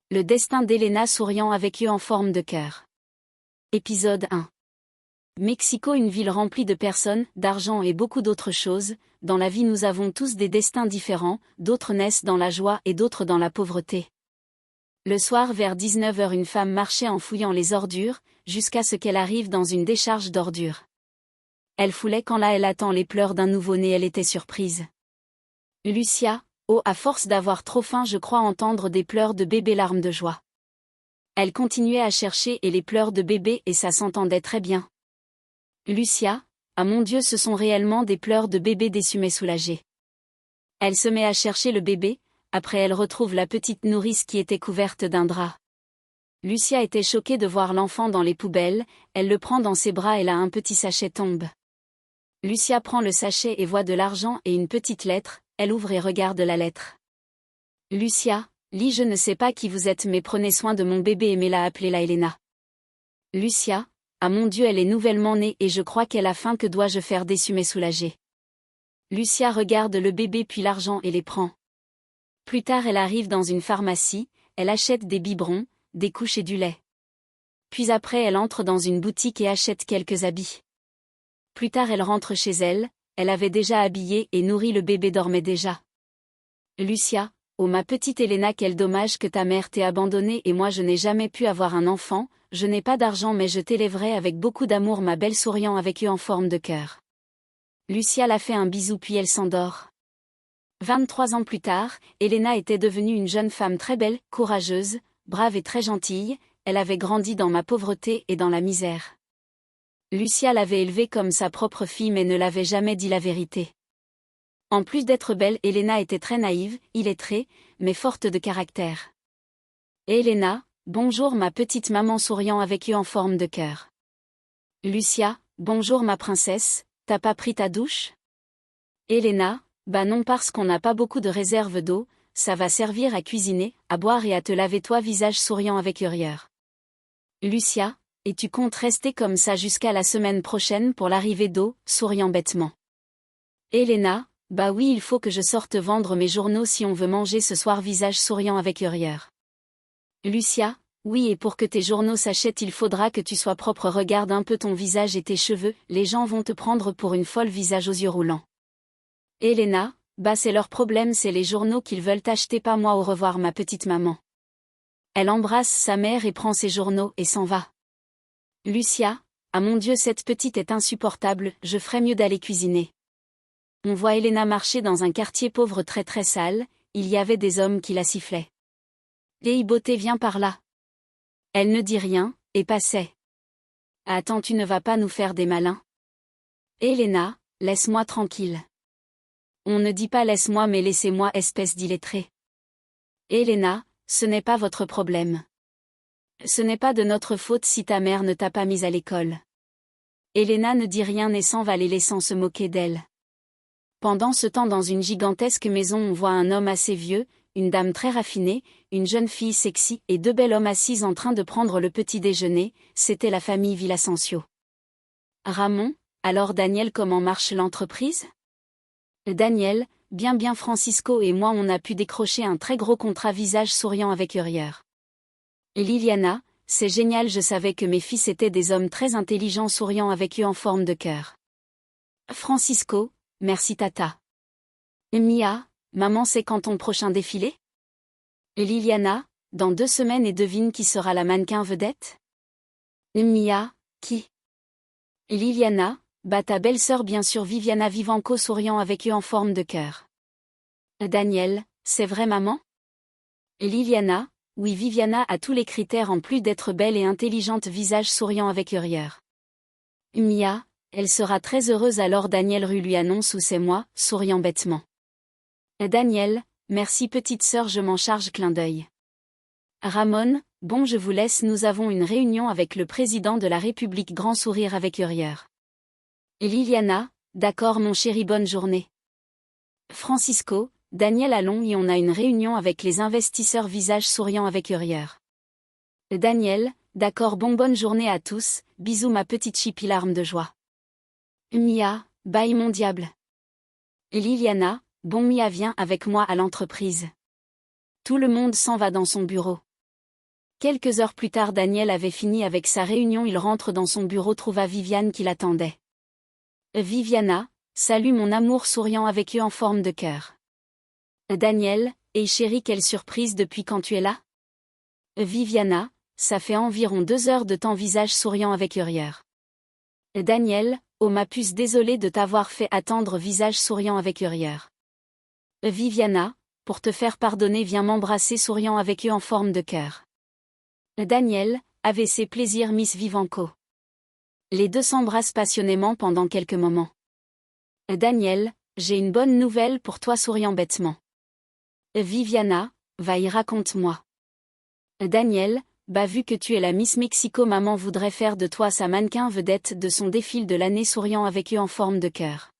Le destin d'Elena souriant avec eux en forme de cœur. Épisode 1. Mexico, une ville remplie de personnes, d'argent et beaucoup d'autres choses. Dans la vie nous avons tous des destins différents, d'autres naissent dans la joie et d'autres dans la pauvreté. Le soir vers 19h, une femme marchait en fouillant les ordures, jusqu'à ce qu'elle arrive dans une décharge d'ordures. Elle foulait quand là elle attend les pleurs d'un nouveau-né, elle était surprise. Lucia, oh, à force d'avoir trop faim je crois entendre des pleurs de bébé, larmes de joie. Elle continuait à chercher et les pleurs de bébé et ça s'entendait très bien. Lucia, ah mon Dieu, ce sont réellement des pleurs de bébé déçu mais soulagé. Elle se met à chercher le bébé, après elle retrouve la petite nourrice qui était couverte d'un drap. Lucia était choquée de voir l'enfant dans les poubelles, elle le prend dans ses bras et là un petit sachet tombe. Lucia prend le sachet et voit de l'argent et une petite lettre, elle ouvre et regarde la lettre. Lucia, lis, je ne sais pas qui vous êtes mais prenez soin de mon bébé, aimez-la, appelez-la Elena. Lucia, ah mon Dieu, elle est nouvellement née et je crois qu'elle a faim, que dois-je faire, déçue mais soulagée. Lucia regarde le bébé puis l'argent et les prend. Plus tard elle arrive dans une pharmacie, elle achète des biberons, des couches et du lait. Puis après elle entre dans une boutique et achète quelques habits. Plus tard elle rentre chez elle, elle avait déjà habillé et nourri le bébé, dormait déjà. Lucia, oh ma petite Elena, quel dommage que ta mère t'ait abandonnée et moi je n'ai jamais pu avoir un enfant, je n'ai pas d'argent mais je t'élèverai avec beaucoup d'amour ma belle, souriant avec eux en forme de cœur. Lucia la fait un bisou puis elle s'endort. 23 ans plus tard, Elena était devenue une jeune femme très belle, courageuse, brave et très gentille, elle avait grandi dans ma pauvreté et dans la misère. Lucia l'avait élevée comme sa propre fille mais ne l'avait jamais dit la vérité. En plus d'être belle, Elena était très naïve, illettrée, mais forte de caractère. Elena, bonjour ma petite maman, souriant avec eux en forme de cœur. Lucia, bonjour ma princesse, t'as pas pris ta douche? Elena, bah non parce qu'on n'a pas beaucoup de réserve d'eau, ça va servir à cuisiner, à boire et à te laver, toi visage souriant avec hurieur. Lucia, et tu comptes rester comme ça jusqu'à la semaine prochaine pour l'arrivée d'eau, souriant bêtement. Elena, bah oui, il faut que je sorte vendre mes journaux si on veut manger ce soir, visage souriant avec hurieur. Lucia, oui, et pour que tes journaux s'achètent il faudra que tu sois propre, regarde un peu ton visage et tes cheveux, les gens vont te prendre pour une folle, visage aux yeux roulants. Elena, bah c'est leur problème, c'est les journaux qu'ils veulent acheter, pas moi, au revoir ma petite maman. Elle embrasse sa mère et prend ses journaux et s'en va. Lucia, ah mon Dieu, cette petite est insupportable, je ferais mieux d'aller cuisiner. On voit Elena marcher dans un quartier pauvre très très sale, il y avait des hommes qui la sifflaient. Hey beauté, viens par là. Elle ne dit rien, et passait. Attends, tu ne vas pas nous faire des malins? Elena, laisse-moi tranquille. On ne dit pas laisse-moi mais laissez-moi, espèce d'illettré. Elena, ce n'est pas votre problème. Ce n'est pas de notre faute si ta mère ne t'a pas mise à l'école. Elena ne dit rien et s'en va, les laissant se moquer d'elle. Pendant ce temps, dans une gigantesque maison, on voit un homme assez vieux, une dame très raffinée, une jeune fille sexy et deux belles hommes assis en train de prendre le petit déjeuner, c'était la famille Villasencio. Ramon, alors Daniel, comment marche l'entreprise? Daniel, bien Francisco et moi on a pu décrocher un très gros contrat, visage souriant avec hurieur. Liliana, c'est génial, je savais que mes fils étaient des hommes très intelligents, souriant avec eux en forme de cœur. Francisco, merci tata. Mia, maman, c'est quand ton prochain défilé? Liliana, dans 2 semaines, et devine qui sera la mannequin vedette? Mia, qui? Liliana, bah ta belle-sœur bien sûr, Viviana Vivanco, souriant avec eux en forme de cœur. Daniel, c'est vrai maman? Liliana, oui, Viviana a tous les critères en plus d'être belle et intelligente, visage souriant avec hurieur. Mia, elle sera très heureuse alors, Daniel Rue lui annonce, ou c'est moi, souriant bêtement. Daniel, merci petite sœur, je m'en charge, clin d'œil. Ramon, bon je vous laisse, nous avons une réunion avec le président de la République, grand sourire avec hurieur. Liliana, d'accord mon chéri, bonne journée. Francisco, Daniel, allons et on a une réunion avec les investisseurs, visage souriant avec hurieur. Daniel, d'accord, bonne journée à tous, bisous ma petite chipie, larmes de joie. Mia, bye mon diable. Liliana, bon Mia, viens avec moi à l'entreprise. Tout le monde s'en va dans son bureau. Quelques heures plus tard, Daniel avait fini avec sa réunion. Il rentre dans son bureau, trouva Viviane qui l'attendait. Viviana, salut mon amour, souriant avec eux en forme de cœur. Daniel, et chérie, quelle surprise, depuis quand tu es là? Viviana, ça fait environ 2 heures de temps, visage souriant avec hurieur. Daniel, oh ma puce, désolé de t'avoir fait attendre, visage souriant avec hurieur. Viviana, pour te faire pardonner, viens m'embrasser, souriant avec eux en forme de cœur. Daniel, AVC plaisir Miss Vivanco. Les deux s'embrassent passionnément pendant quelques moments. Daniel, j'ai une bonne nouvelle pour toi, souriant bêtement. Viviana, va-y, raconte-moi. Daniel, bah vu que tu es la Miss Mexico, maman voudrait faire de toi sa mannequin vedette de son défilé de l'année, souriant avec eux en forme de cœur.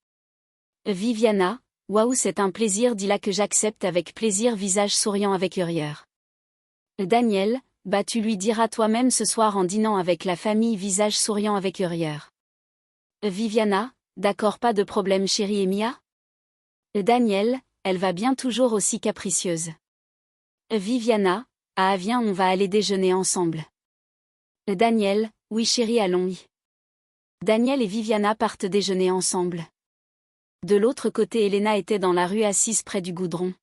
Viviana, waouh, c'est un plaisir, dis-la que j'accepte avec plaisir, visage souriant avec hurieur. Daniel, bah tu lui diras toi-même ce soir en dînant avec la famille, visage souriant avec hurieur. Viviana, d'accord, pas de problème chérie. Et Mia? Daniel, elle va bien, toujours aussi capricieuse. Viviana, ah viens, on va aller déjeuner ensemble. Daniel, oui chérie, allons-y. Daniel et Viviana partent déjeuner ensemble. De l'autre côté, Elena était dans la rue, assise près du goudron.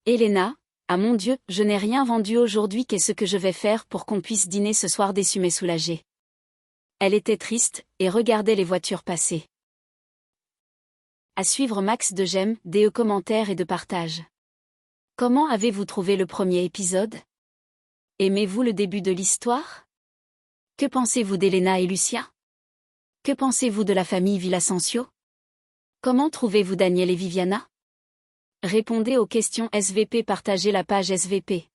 Elena, ah mon Dieu, je n'ai rien vendu aujourd'hui, qu'est-ce que je vais faire pour qu'on puisse dîner ce soir, déçue mais soulagée. Elle était triste, et regardait les voitures passer. À suivre, max de j'aime, des commentaires et de partage. Comment avez-vous trouvé le premier épisode? Aimez-vous le début de l'histoire? Que pensez-vous d'Elena et Lucia? Que pensez-vous de la famille Villasencio? Comment trouvez-vous Daniel et Viviana? Répondez aux questions SVP, partagez la page SVP.